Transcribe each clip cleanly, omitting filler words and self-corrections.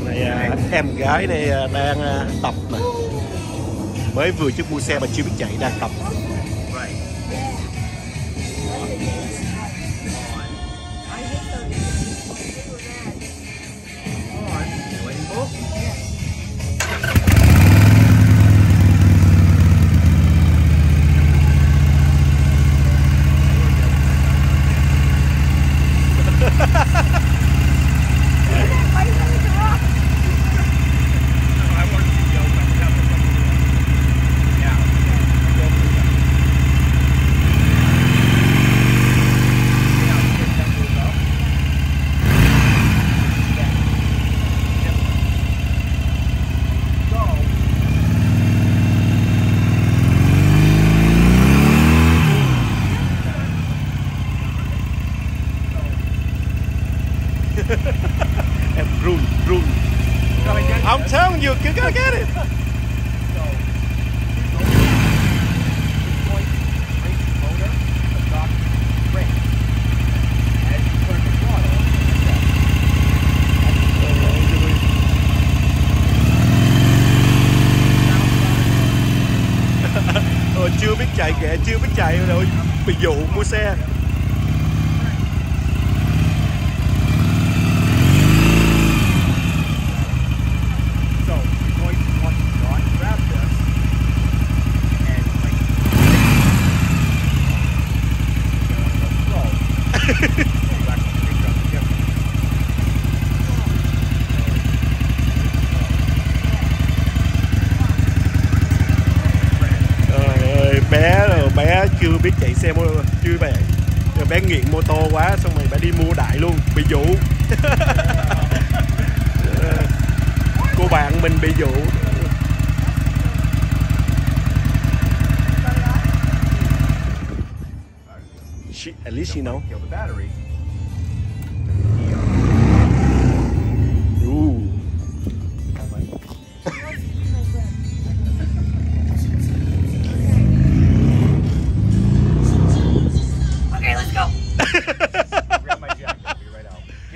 Này em gái này đang tập nè, mới vừa chút mua xe mà chưa biết chạy, đang tập. Em run. I'm telling you, you gotta get it. Chưa biết chạy kìa, chưa biết chạy rồi bị dụ mua xe. Bé chưa biết chạy xe mô tô, chưa bé, bé nghiện mô tô quá, xong rồi bé đi mua đại luôn, bị dụ. Cô bạn mình bị dụ. At least you know.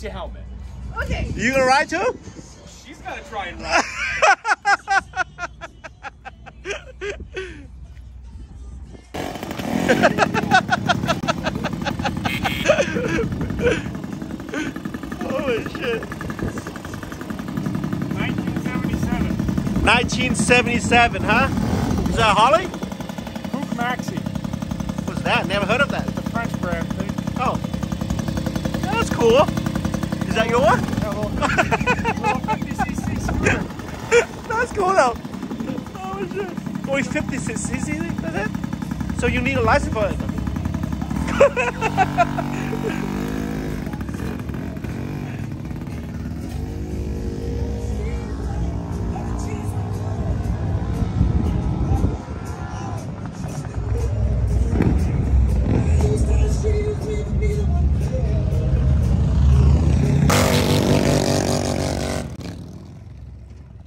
Your helmet. Okay. You gonna ride too? She's gonna try and ride. Holy shit. 1977. 1977, huh? Is that a Harley? Hook Maxi. What's that? Never heard of that. It's a French brand thing. Oh. That's cool. Is that your one? Yeah, little 50cc scooter. That's cool though. Oh shit. Only 56cc, that's it? So you need a license for it?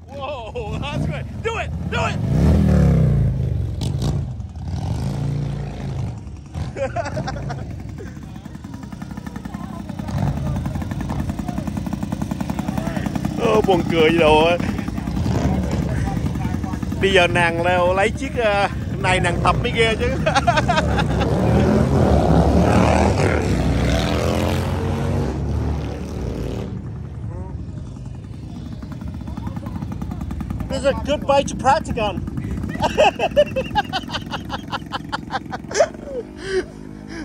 Whoa, that's great. Do it! Do it! Buồn cười gì đâu á. Bây giờ nàng leo lấy chiếc này nàng tập mới ghê chứ. This is a good bike to practice on.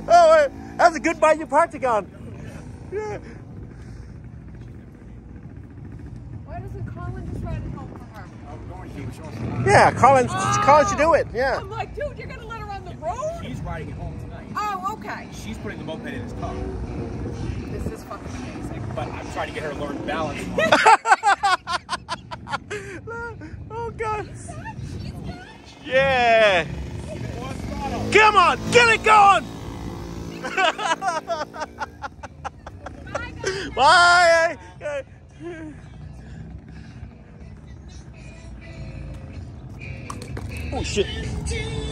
Oh, wait. That's a good bike to practice on. Yeah. Yeah, Colin should do it. Yeah. I'm like, dude, you're gonna let her on the road? He's riding it home tonight. Oh, okay. She's putting the moped in his car. This is fucking amazing. But I'm trying to get her to learn balance. Oh God. Yeah. Come on, get it going. Bye. Oh shit.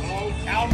Oh, Cal.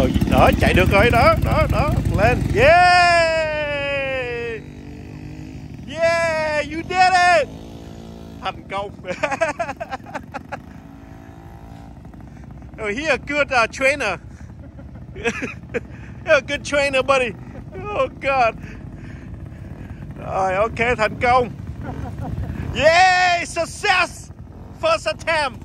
Thôi đó, chạy được rồi, đó, lên. Yeah! Yeah, you did it! Thành công. Oh, he a good trainer. You're a good trainer, buddy. Oh God. Rồi, ok, thành công. Yeah, success! First attempt.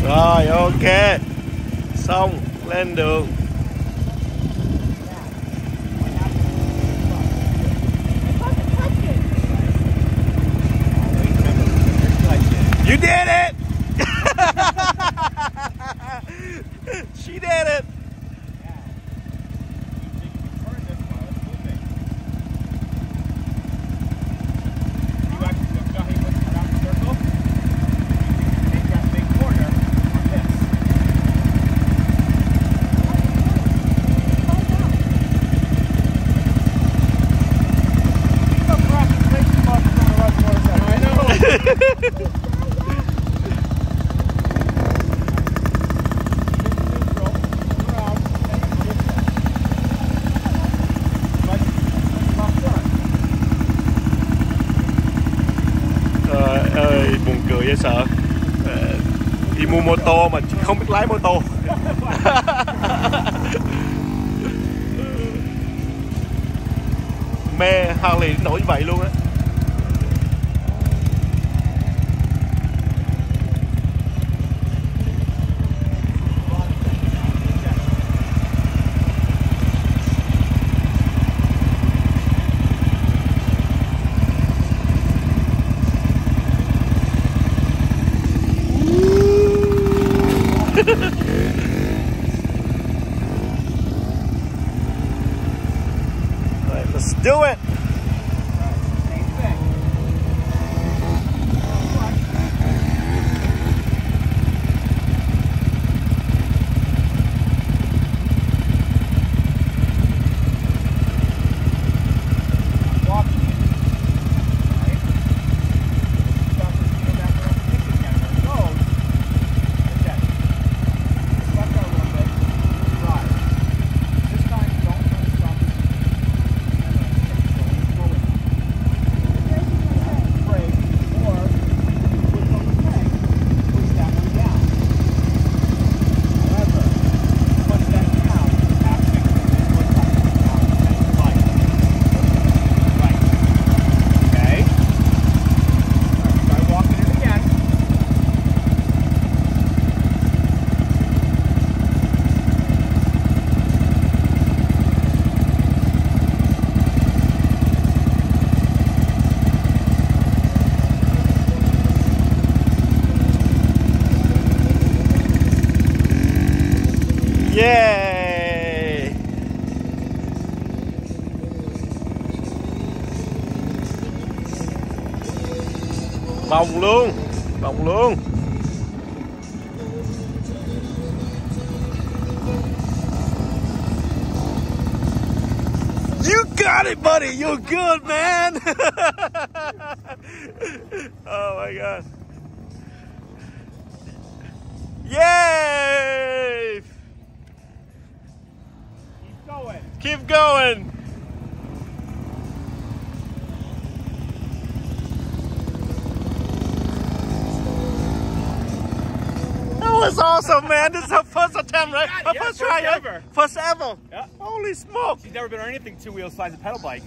Rồi, ok. Xong, lên đường. You did it! She did it! Ơi, buồn cười dễ sợ. Đi mua mô tô mà không biết lái mô tô. Mê Harley nổi như vậy luôn á. Right, let's do it. Yeah! Vòng luôn, vòng luôn. You got it, buddy. You're good, man. Oh my God. Yay! Keep going. That was awesome, man. This is her first attempt, right? Her first try, ever. First ever. Yeah. Holy smoke. She's never been on anything two-wheel besides a pedal bike.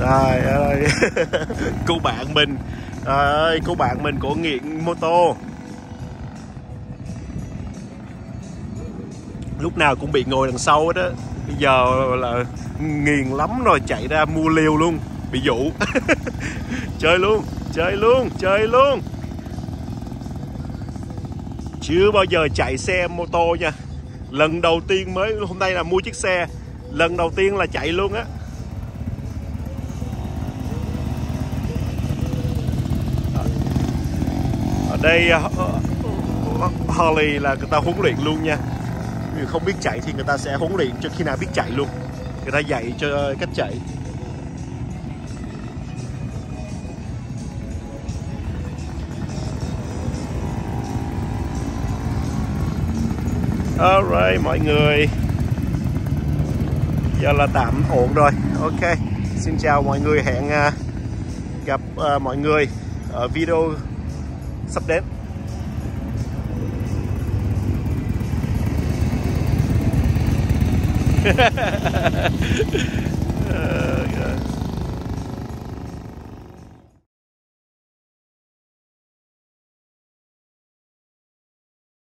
Trời ơi. Cô bạn mình. Trời ơi, cô bạn mình của nghiện mô tô. Lúc nào cũng bị ngồi đằng sau hết á. Bây giờ là nghiền lắm rồi, chạy ra mua liều luôn. bị dụ. Chơi luôn, chơi luôn, chơi luôn. Chưa bao giờ chạy xe mô tô nha. Lần đầu tiên mới hôm nay là mua chiếc xe. Lần đầu tiên là chạy luôn á. Ở đây Harley là người ta huấn luyện luôn nha. Người không biết chạy thì người ta sẽ huấn luyện cho khi nào biết chạy luôn. Người ta dạy cho cách chạy. Alright mọi người, giờ là tạm ổn rồi. Ok, xin chào mọi người, hẹn gặp mọi người ở video sắp đến.